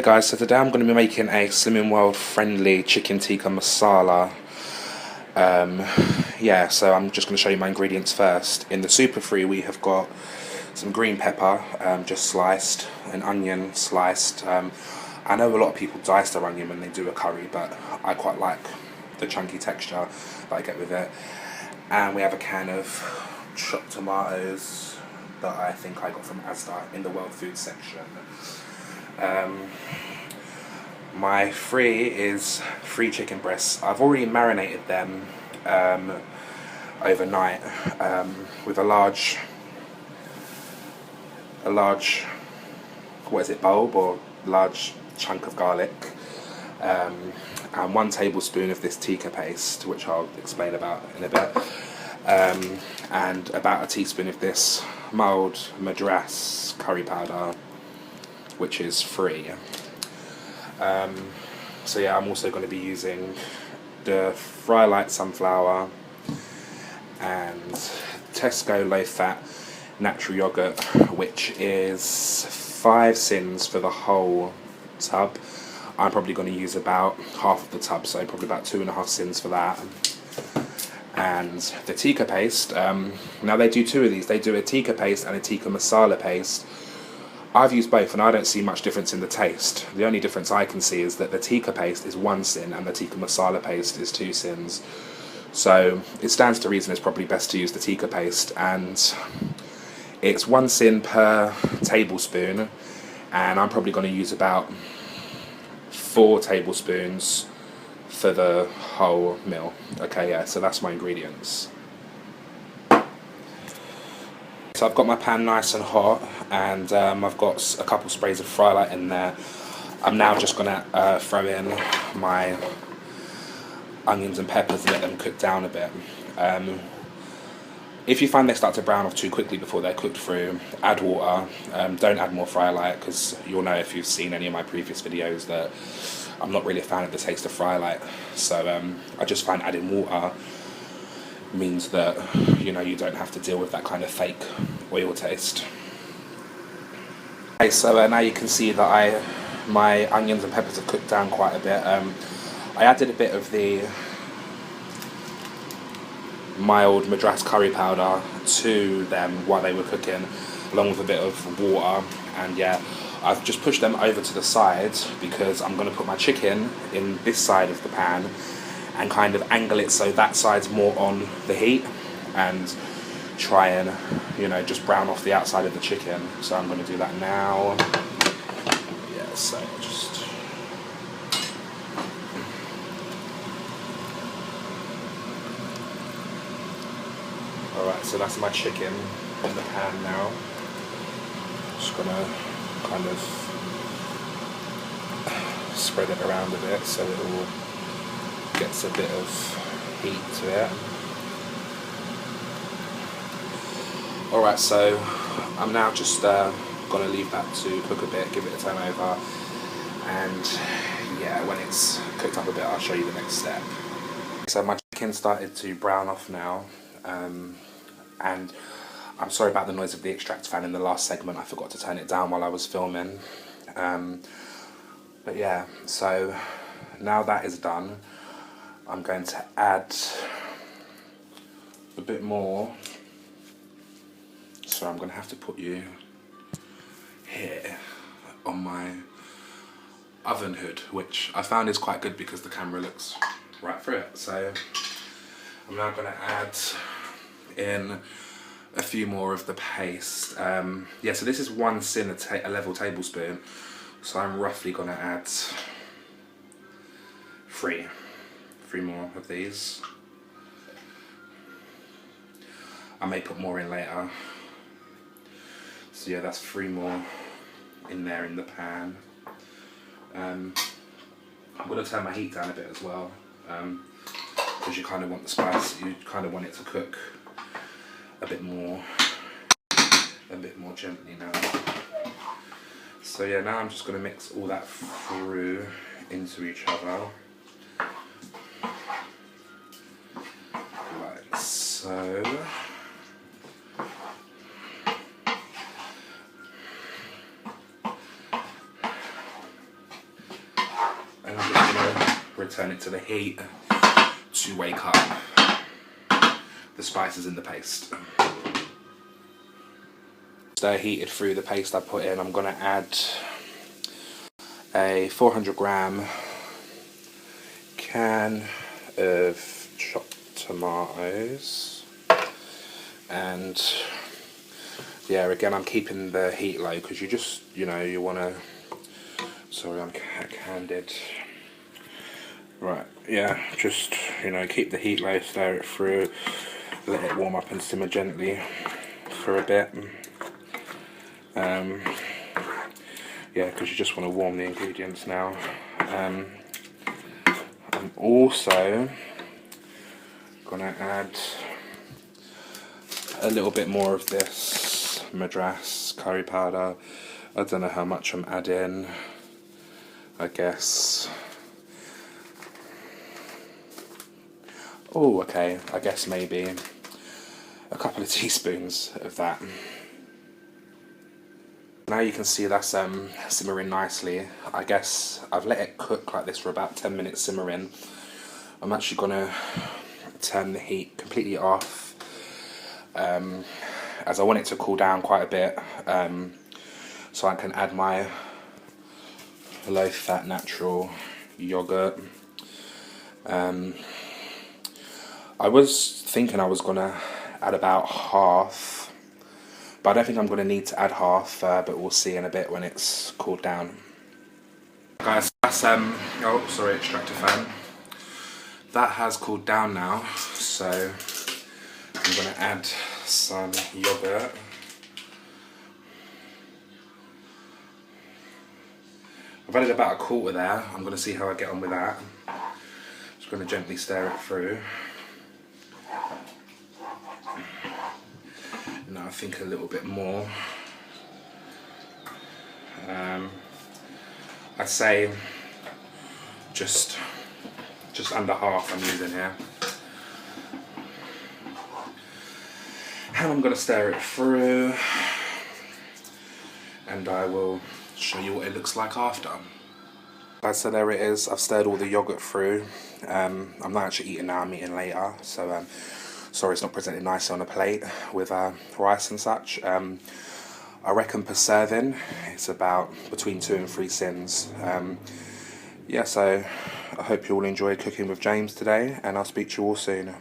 Guys, so today I'm going to be making a Slimming World friendly chicken tikka masala. So I'm just going to show you my ingredients first. In the super free we have got some green pepper, just sliced, an onion sliced. I know a lot of people dice their onion when they do a curry, but I quite like the chunky texture that I get with it. And we have a can of chopped tomatoes that I think I got from Asda in the World Food section. My free is 3 chicken breasts. I've already marinated them overnight with a large bulb or large chunk of garlic, and 1 tablespoon of this tikka paste, which I'll explain about in a bit, and about a teaspoon of this mild madras curry powder, which is free. So yeah, I'm also going to be using the Fry Light sunflower and Tesco low fat natural yogurt, which is 5 sins for the whole tub. I'm probably going to use about half of the tub, so probably about 2.5 sins for that. And the tikka paste, now they do 2 of these. They do a tikka paste and a tikka masala paste. I've used both and I don't see much difference in the taste. The only difference I can see is that the tikka paste is 1 sin and the tikka masala paste is 2 sins. So it stands to reason it's probably best to use the tikka paste, and it's 1 sin per tablespoon, and I'm probably going to use about 4 tablespoons for the whole meal. Okay, yeah, so that's my ingredients. So I've got my pan nice and hot, and I've got a couple sprays of Fry Light in there. I'm now just going to throw in my onions and peppers and let them cook down a bit. If you find they start to brown off too quickly before they're cooked through, add water. Don't add more Fry Light, because you'll know if you've seen any of my previous videos that I'm not really a fan of the taste of Fry Light. So I just find adding water means that you don't have to deal with that kind of fake oil taste. Okay, so now you can see that my onions and peppers have cooked down quite a bit. I added a bit of the mild madras curry powder to them while they were cooking, along with a bit of water, and yeah, I've just pushed them over to the side because I'm going to put my chicken in this side of the pan and kind of angle it so that side's more on the heat, and try and just brown off the outside of the chicken. So I'm going to do that now. Yeah, so just alright, so that's my chicken in the pan now. Just gonna kind of spread it around a bit so it all gets a bit of heat to it. Alright, so I'm now just gonna leave that to cook a bit, give it a turn over, and yeah, when it's cooked up a bit I'll show you the next step. So my chicken started to brown off now, and I'm sorry about the noise of the extract fan in the last segment. I forgot to turn it down while I was filming. But yeah, so now that is done, I'm going to add a bit more. So I'm going to have to put you here on my oven hood, which I found is quite good because the camera looks right through it. So I'm now going to add in a few more of the paste. Yeah, so this is 1 sin a level tablespoon, so I'm roughly going to add 3 more of these. I may put more in later. So yeah, that's 3 more in there in the pan. I'm going to turn my heat down a bit as well, because you kind of want the spice, you kind of want it to cook a bit more gently now. So yeah, now I'm just going to mix all that through into each other, like so. return it to the heat to wake up the spices in the paste. So heated through the paste I put in, I'm going to add a 400-gram can of chopped tomatoes, and yeah, again I'm keeping the heat low because you just, you know, you want to, sorry I'm candid, right, yeah, just, you know, keep the heat low, stir it through, let it warm up and simmer gently for a bit. Yeah, because you just want to warm the ingredients now. I'm also going to add a little bit more of this madras curry powder. I don't know how much I'm adding, I guess. Oh, okay, I guess maybe a couple of teaspoons of that. Now you can see that's simmering nicely. I guess I've let it cook like this for about 10 minutes simmering. I'm actually going to turn the heat completely off, as I want it to cool down quite a bit, so I can add my low-fat natural yogurt. I was thinking I was going to add about half, but I don't think I'm going to need to add half, but we'll see in a bit when it's cooled down. Guys, that's, oh sorry, extractor fan. That has cooled down now, so I'm going to add some yogurt. I've added about a quarter there. I'm going to see how I get on with that. Just going to gently stir it through. Now I think a little bit more. I'd say just under half I'm using here. And I'm going to stir it through, and I will show you what it looks like after. So there it is. I've stirred all the yogurt through. I'm not actually eating now, I'm eating later, so sorry it's not presented nicely on a plate with rice and such. I reckon per serving it's about between 2 and 3 sins. Yeah, so I hope you all enjoy cooking with James today, and I'll speak to you all soon.